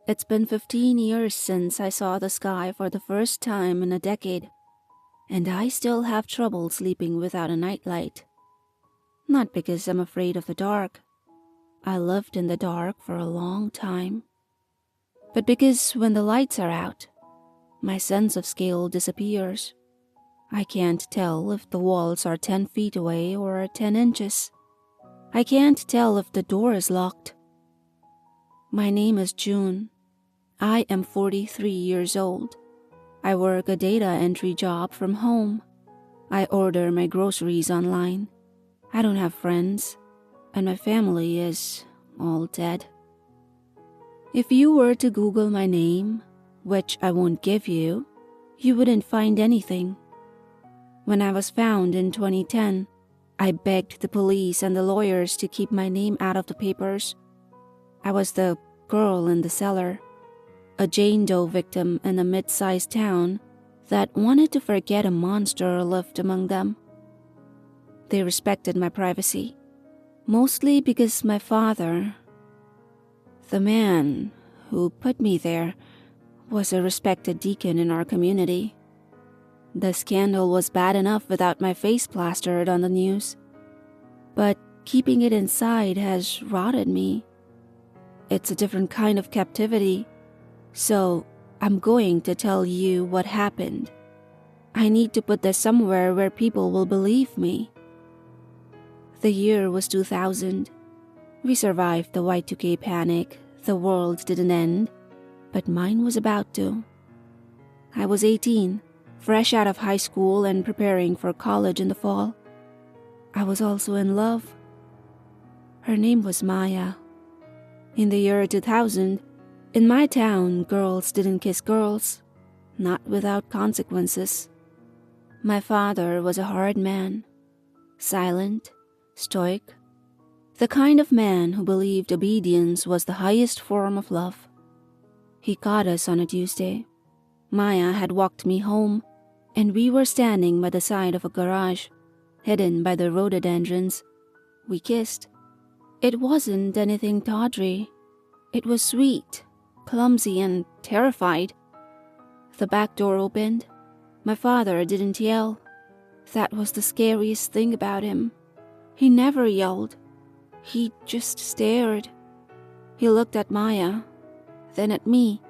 It's been 15 years since I saw the sky for the first time in a decade, and I still have trouble sleeping without a nightlight. Not because I'm afraid of the dark. I lived in the dark for a long time. But because when the lights are out, my sense of scale disappears. I can't tell if the walls are 10 feet away or 10 inches. I can't tell if the door is locked. My name is June. I am 43 years old. I work a data entry job from home. I order my groceries online. I don't have friends, and my family is all dead. If you were to Google my name, which I won't give you, you wouldn't find anything. When I was found in 2010, I begged the police and the lawyers to keep my name out of the papers. I was the girl in the cellar, a Jane Doe victim in a mid-sized town that wanted to forget a monster lived among them. They respected my privacy, mostly because my father, the man who put me there, was a respected deacon in our community. The scandal was bad enough without my face plastered on the news, but keeping it inside has rotted me. It's a different kind of captivity, so I'm going to tell you what happened. I need to put this somewhere where people will believe me. The year was 2000. We survived the Y2K panic. The world didn't end, but mine was about to. I was 18, fresh out of high school and preparing for college in the fall. I was also in love. Her name was Maya. In the year 2000, in my town, girls didn't kiss girls, not without consequences. My father was a hard man, silent, stoic, the kind of man who believed obedience was the highest form of love. He caught us on a Tuesday. Maya had walked me home, and we were standing by the side of a garage, hidden by the rhododendrons. We kissed. It wasn't anything tawdry. It was sweet, clumsy, and terrified. The back door opened. My father didn't yell. That was the scariest thing about him. He never yelled. He just stared. He looked at Maya, then at me,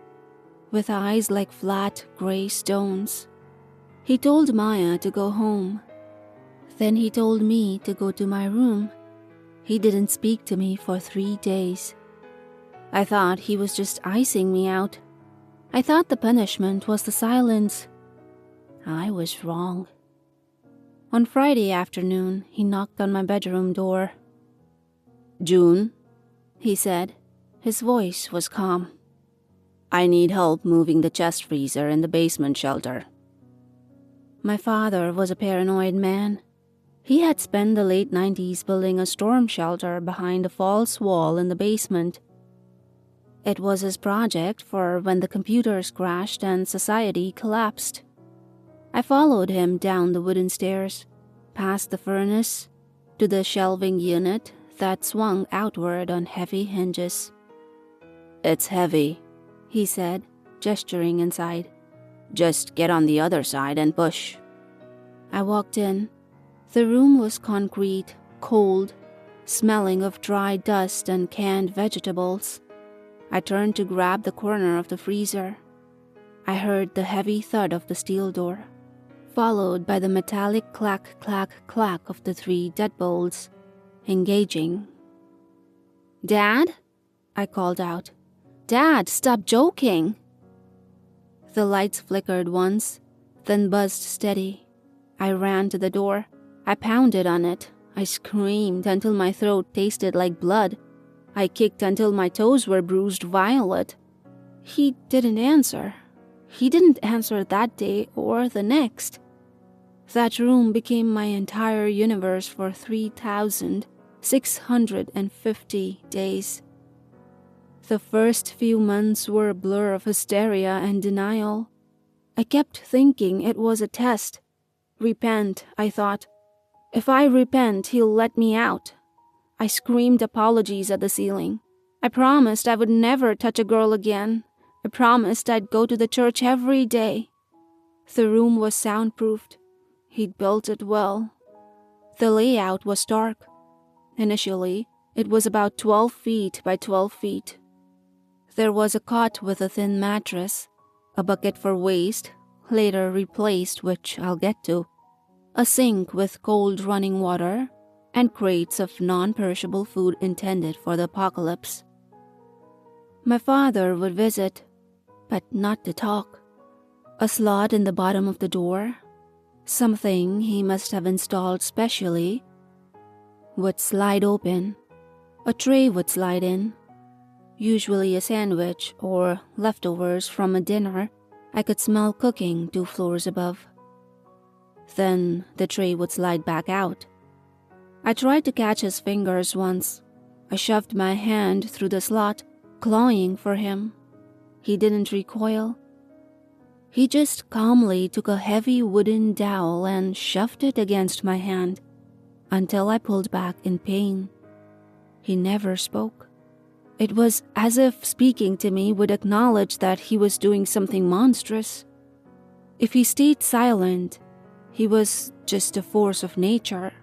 with eyes like flat, gray stones. He told Maya to go home. Then he told me to go to my room. He didn't speak to me for 3 days. I thought he was just icing me out. I thought the punishment was the silence. I was wrong. On Friday afternoon, he knocked on my bedroom door. "June," he said. His voice was calm. "I need help moving the chest freezer in the basement shelter." My father was a paranoid man. He had spent the late 90s building a storm shelter behind a false wall in the basement. It was his project for when the computers crashed and society collapsed. I followed him down the wooden stairs, past the furnace, to the shelving unit that swung outward on heavy hinges. "It's heavy," he said, gesturing inside. "Just get on the other side and push." I walked in. The room was concrete, cold, smelling of dry dust and canned vegetables. I turned to grab the corner of the freezer. I heard the heavy thud of the steel door, followed by the metallic clack, clack, clack of the 3 deadbolts, engaging. "Dad?" I called out. "Dad, stop joking!" The lights flickered once, then buzzed steady. I ran to the door. I pounded on it. I screamed until my throat tasted like blood. I kicked until my toes were bruised violet. He didn't answer. He didn't answer that day or the next. That room became my entire universe for 3,650 days. The first few months were a blur of hysteria and denial. I kept thinking it was a test. Repent, I thought. If I repent, he'll let me out. I screamed apologies at the ceiling. I promised I would never touch a girl again. I promised I'd go to the church every day. The room was soundproofed. He'd built it well. The layout was dark. Initially, it was about 12 feet by 12 feet. There was a cot with a thin mattress, a bucket for waste, later replaced, which I'll get to, a sink with cold running water, and crates of non-perishable food intended for the apocalypse. My father would visit, but not to talk. A slot in the bottom of the door, something he must have installed specially, would slide open. A tray would slide in, usually a sandwich or leftovers from a dinner I could smell cooking 2 floors above. Then the tray would slide back out. I tried to catch his fingers once. I shoved my hand through the slot, clawing for him. He didn't recoil. He just calmly took a heavy wooden dowel and shoved it against my hand until I pulled back in pain. He never spoke. It was as if speaking to me would acknowledge that he was doing something monstrous. If he stayed silent, he was just a force of nature,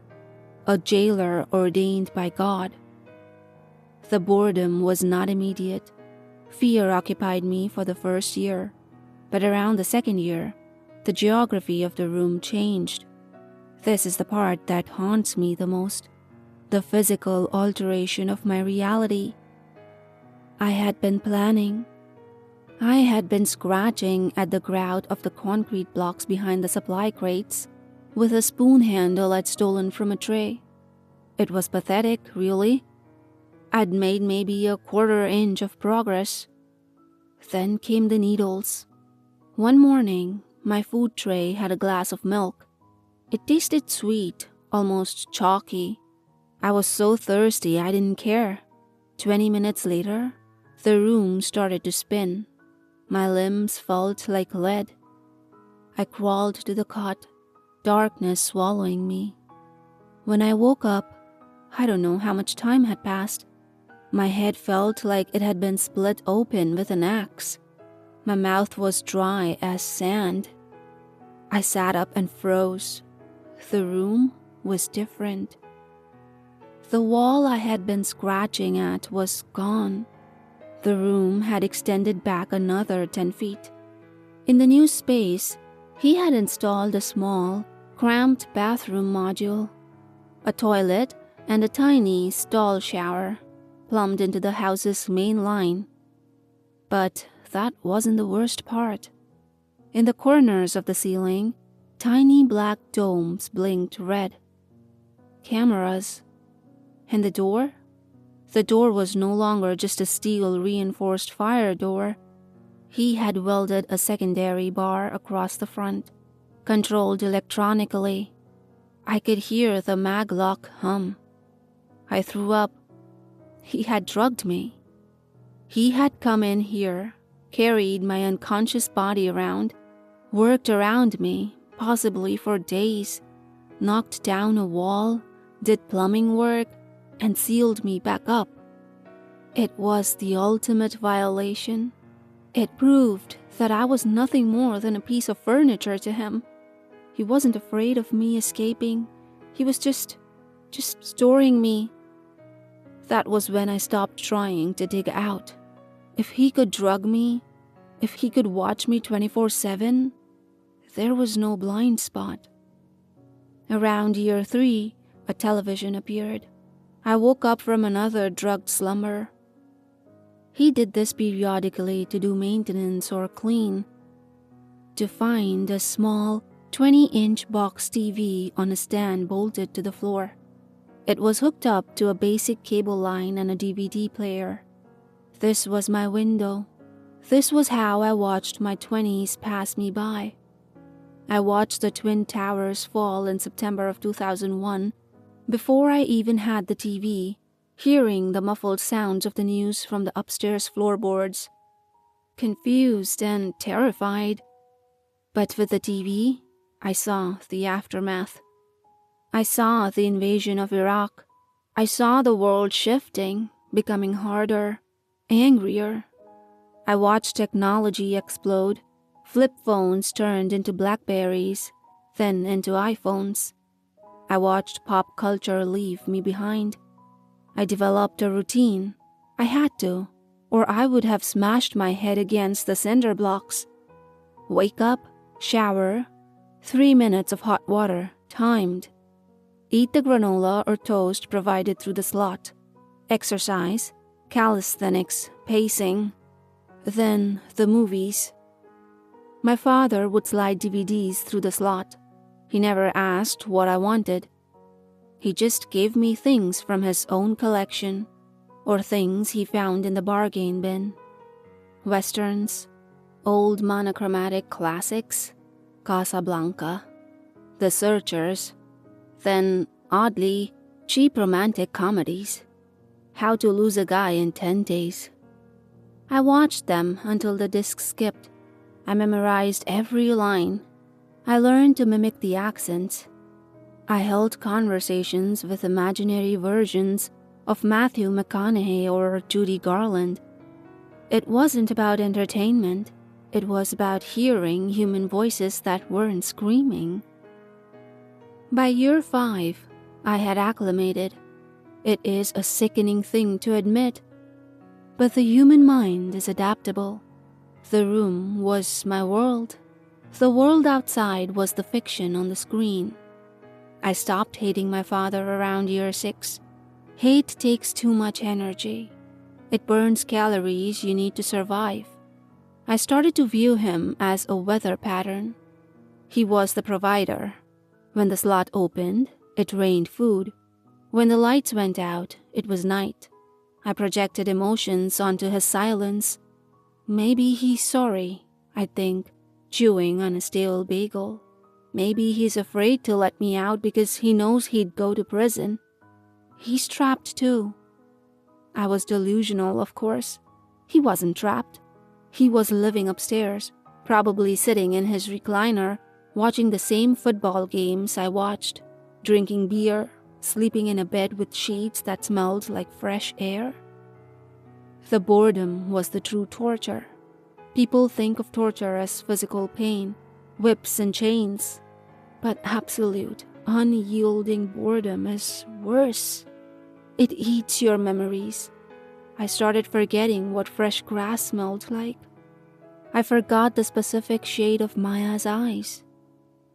a jailer ordained by God. The boredom was not immediate. Fear occupied me for the first year, but around the second year, the geography of the room changed. This is the part that haunts me the most, the physical alteration of my reality. I had been planning. I had been scratching at the grout of the concrete blocks behind the supply crates with a spoon handle I'd stolen from a tray. It was pathetic, really. I'd made maybe a 1/4 inch of progress. Then came the needles. One morning, my food tray had a glass of milk. It tasted sweet, almost chalky. I was so thirsty I didn't care. 20 minutes later, the room started to spin. My limbs felt like lead. I crawled to the cot, darkness swallowing me. When I woke up, I don't know how much time had passed. My head felt like it had been split open with an axe. My mouth was dry as sand. I sat up and froze. The room was different. The wall I had been scratching at was gone. The room had extended back another 10 feet. In the new space, he had installed a small, cramped bathroom module, a toilet, and a tiny stall shower plumbed into the house's main line. But that wasn't the worst part. In the corners of the ceiling, tiny black domes blinked red. Cameras. And the door? The door was no longer just a steel-reinforced fire door. He had welded a secondary bar across the front, controlled electronically. I could hear the maglock hum. I threw up. He had drugged me. He had come in here, carried my unconscious body around, worked around me, possibly for days, knocked down a wall, did plumbing work, and sealed me back up. It was the ultimate violation. It proved that I was nothing more than a piece of furniture to him. He wasn't afraid of me escaping. He was just storing me. That was when I stopped trying to dig out. If he could drug me, if he could watch me 24/7, there was no blind spot. Around year 3, a television appeared. I woke up from another drugged slumber. He did this periodically to do maintenance or clean. To find a small 20-inch box TV on a stand bolted to the floor. It was hooked up to a basic cable line and a DVD player. This was my window. This was how I watched my 20s pass me by. I watched the Twin Towers fall in September of 2001 before I even had the TV, hearing the muffled sounds of the news from the upstairs floorboards. Confused and terrified. But with the TV, I saw the aftermath. I saw the invasion of Iraq. I saw the world shifting, becoming harder, angrier. I watched technology explode. Flip phones turned into Blackberries, then into iPhones. I watched pop culture leave me behind. I developed a routine. I had to, or I would have smashed my head against the cinder blocks. Wake up, shower, 3 minutes of hot water, timed. Eat the granola or toast provided through the slot. Exercise, calisthenics, pacing. Then the movies. My father would slide DVDs through the slot. He never asked what I wanted. He just gave me things from his own collection, or things he found in the bargain bin. Westerns, old monochromatic classics, Casablanca, The Searchers, then, oddly, cheap romantic comedies. How to Lose a Guy in 10 Days. I watched them until the disc skipped. I memorized every line. I learned to mimic the accents. I held conversations with imaginary versions of Matthew McConaughey or Judy Garland. It wasn't about entertainment. It was about hearing human voices that weren't screaming. By year 5, I had acclimated. It is a sickening thing to admit, but the human mind is adaptable. The room was my world. The world outside was the fiction on the screen. I stopped hating my father around year 6. Hate takes too much energy. It burns calories you need to survive. I started to view him as a weather pattern. He was the provider. When the slot opened, it rained food. When the lights went out, it was night. I projected emotions onto his silence. Maybe he's sorry, I think, chewing on a stale bagel. Maybe he's afraid to let me out because he knows he'd go to prison. He's trapped too. I was delusional, of course. He wasn't trapped. He was living upstairs, probably sitting in his recliner, watching the same football games I watched, drinking beer, sleeping in a bed with sheets that smelled like fresh air. The boredom was the true torture. People think of torture as physical pain, whips and chains, but absolute, unyielding boredom is worse. It eats your memories. I started forgetting what fresh grass smelled like. I forgot the specific shade of Maya's eyes.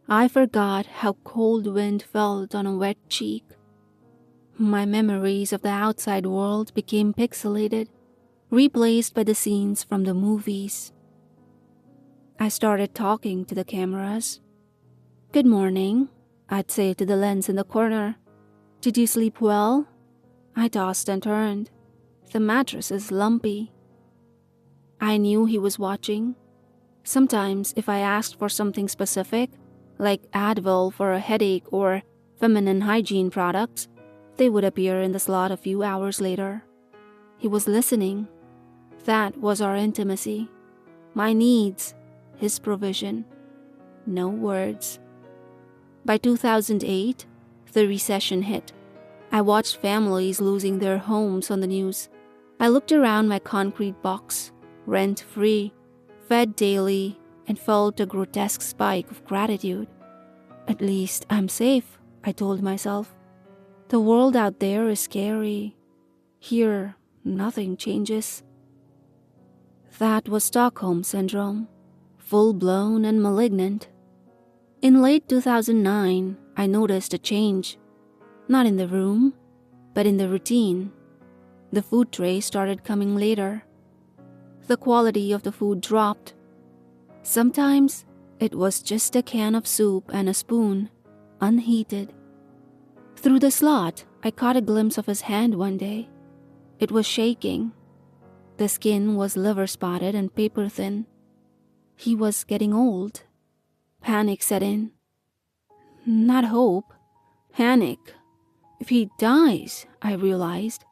I forgot how cold wind felt on a wet cheek. My memories of the outside world became pixelated, replaced by the scenes from the movies. I started talking to the cameras. "Good morning," I'd say to the lens in the corner. "Did you sleep well?" I tossed and turned. The mattress is lumpy. I knew he was watching. Sometimes if I asked for something specific, like Advil for a headache or feminine hygiene products, they would appear in the slot a few hours later. He was listening. That was our intimacy. My needs, his provision. No words. By 2008, the recession hit. I watched families losing their homes on the news. I looked around my concrete box, rent-free, fed daily, and felt a grotesque spike of gratitude. At least I'm safe, I told myself. The world out there is scary. Here, nothing changes. That was Stockholm Syndrome, full-blown and malignant. In late 2009, I noticed a change. Not in the room, but in the routine. The food tray started coming later. The quality of the food dropped. Sometimes it was just a can of soup and a spoon, unheated. Through the slot, I caught a glimpse of his hand one day. It was shaking. The skin was liver-spotted and paper-thin. He was getting old. Panic set in. Not hope. Panic. If he dies, I realized,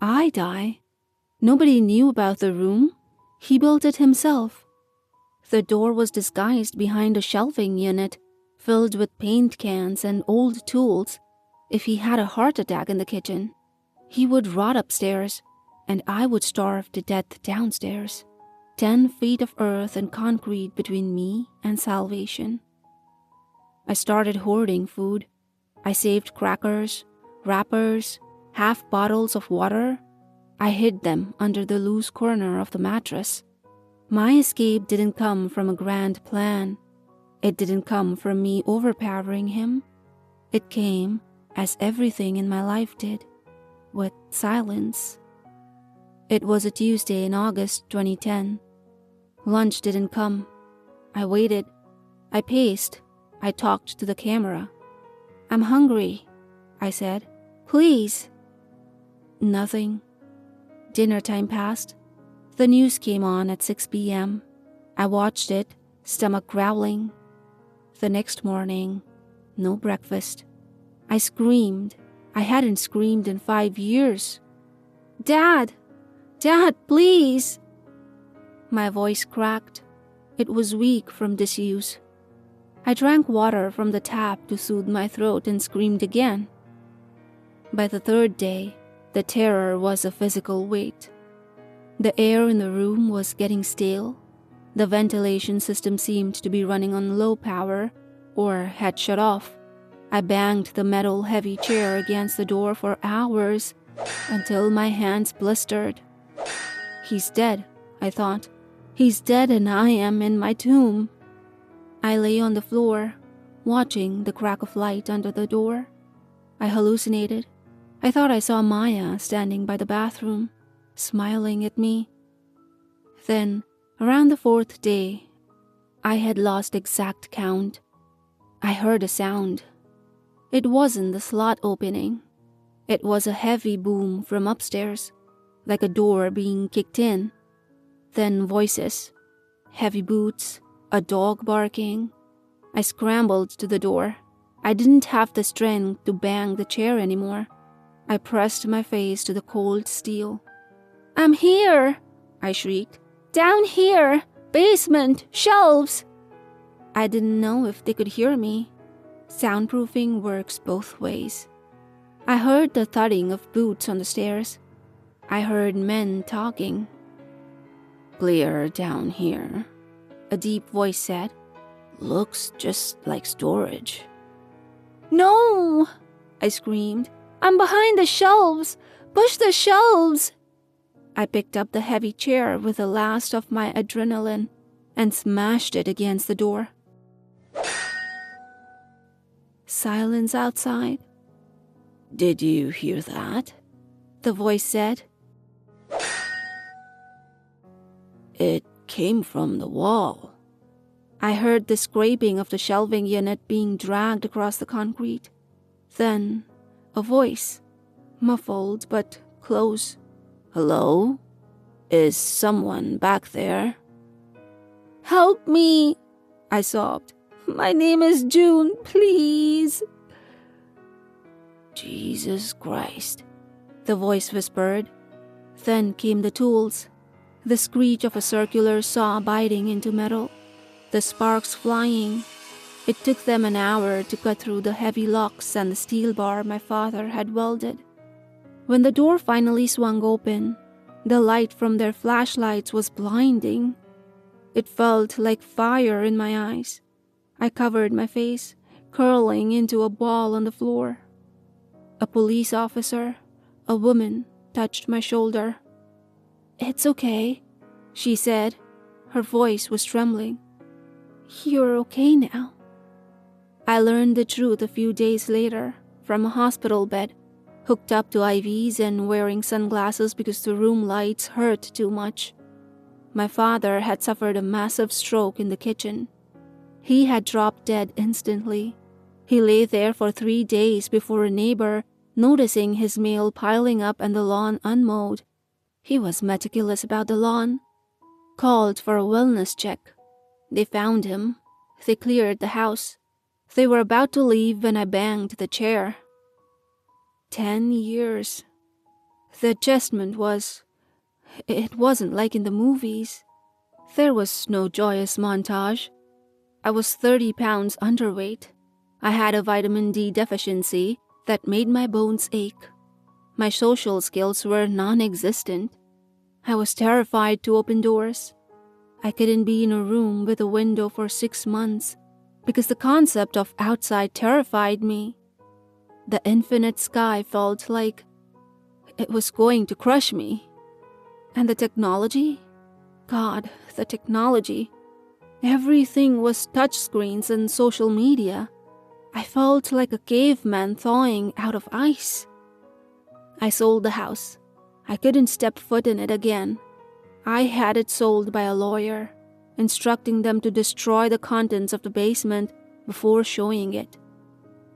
I die. Nobody knew about the room. He built it himself. The door was disguised behind a shelving unit filled with paint cans and old tools. If he had a heart attack in the kitchen, he would rot upstairs, and I would starve to death downstairs, 10 feet of earth and concrete between me and salvation. I started hoarding food. I saved crackers, wrappers, half bottles of water. I hid them under the loose corner of the mattress. My escape didn't come from a grand plan. It didn't come from me overpowering him. It came, as everything in my life did, with silence. It was a Tuesday in August 2010. Lunch didn't come. I waited. I paced. I talked to the camera. "I'm hungry," I said. "Please." Nothing. Dinner time passed. The news came on at 6 p.m. I watched it, stomach growling. The next morning, no breakfast. I screamed. I hadn't screamed in 5 years. "Dad! Dad, please!" My voice cracked. It was weak from disuse. I drank water from the tap to soothe my throat and screamed again. By the third day, the terror was a physical weight. The air in the room was getting stale. The ventilation system seemed to be running on low power or had shut off. I banged the metal heavy chair against the door for hours until my hands blistered. He's dead, I thought. He's dead and I am in my tomb. I lay on the floor, watching the crack of light under the door. I hallucinated. I thought I saw Maya standing by the bathroom, smiling at me. Then, around the fourth day, I had lost exact count. I heard a sound. It wasn't the slot opening. It was a heavy boom from upstairs, like a door being kicked in. Then voices, heavy boots, a dog barking. I scrambled to the door. I didn't have the strength to bang the chair anymore. I pressed my face to the cold steel. "I'm here!" I shrieked. "Down here! Basement! Shelves!" I didn't know if they could hear me. Soundproofing works both ways. I heard the thudding of boots on the stairs. I heard men talking. "Clear down here," a deep voice said. "Looks just like storage." "No!" I screamed. "I'm behind the shelves! Push the shelves!" I picked up the heavy chair with the last of my adrenaline and smashed it against the door. Silence outside. "Did you hear that?" the voice said. "It came from the wall." I heard the scraping of the shelving unit being dragged across the concrete. Then, a voice, muffled but close. "Hello? Is someone back there?" "Help me!" I sobbed. "My name is June, please." "Jesus Christ," the voice whispered. Then came the tools. The screech of a circular saw biting into metal. The sparks flying. It took them an hour to cut through the heavy locks and the steel bar my father had welded. When the door finally swung open, the light from their flashlights was blinding. It felt like fire in my eyes. I covered my face, curling into a ball on the floor. A police officer, a woman, touched my shoulder. "It's okay," she said. Her voice was trembling. "You're okay now." I learned the truth a few days later, from a hospital bed, hooked up to IVs and wearing sunglasses because the room lights hurt too much. My father had suffered a massive stroke in the kitchen. He had dropped dead instantly. He lay there for 3 days before a neighbor, noticing his mail piling up and the lawn unmowed. He was meticulous about the lawn. Called for a wellness check. They found him. They cleared the house. They were about to leave when I banged the chair. 10 years. The adjustment was... It wasn't like in the movies. There was no joyous montage. I was 30 pounds underweight. I had a vitamin D deficiency that made my bones ache. My social skills were non-existent. I was terrified to open doors. I couldn't be in a room with a window for 6 months because the concept of outside terrified me. The infinite sky felt like it was going to crush me. And the technology? God, the technology. Everything was touchscreens and social media. I felt like a caveman thawing out of ice. I sold the house. I couldn't step foot in it again. I had it sold by a lawyer, instructing them to destroy the contents of the basement before showing it.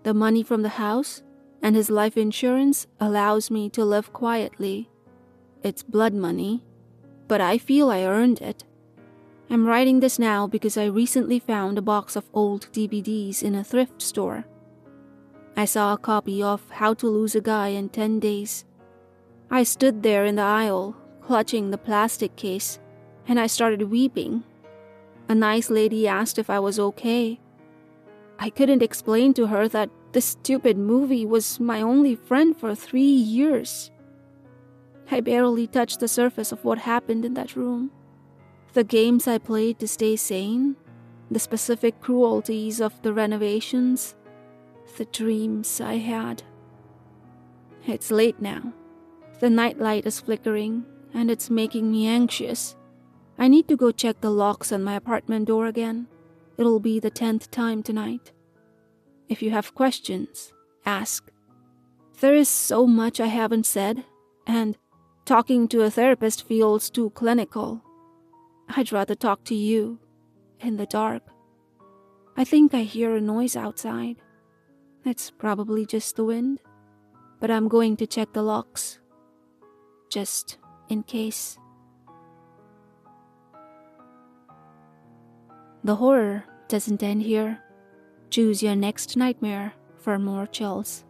The money from the house and his life insurance allows me to live quietly. It's blood money, but I feel I earned it. I'm writing this now because I recently found a box of old DVDs in a thrift store. I saw a copy of How to Lose a Guy in 10 Days. I stood there in the aisle, clutching the plastic case, and I started weeping. A nice lady asked if I was okay. I couldn't explain to her that this stupid movie was my only friend for 3 years. I barely touched the surface of what happened in that room. The games I played to stay sane, the specific cruelties of the renovations, the dreams I had. It's late now. The nightlight is flickering, and it's making me anxious. I need to go check the locks on my apartment door again. It'll be the 10th time tonight. If you have questions, ask. There is so much I haven't said, and talking to a therapist feels too clinical. I'd rather talk to you, in the dark. I think I hear a noise outside. It's probably just the wind, but I'm going to check the locks, just in case. The horror doesn't end here. Choose your next nightmare for more chills.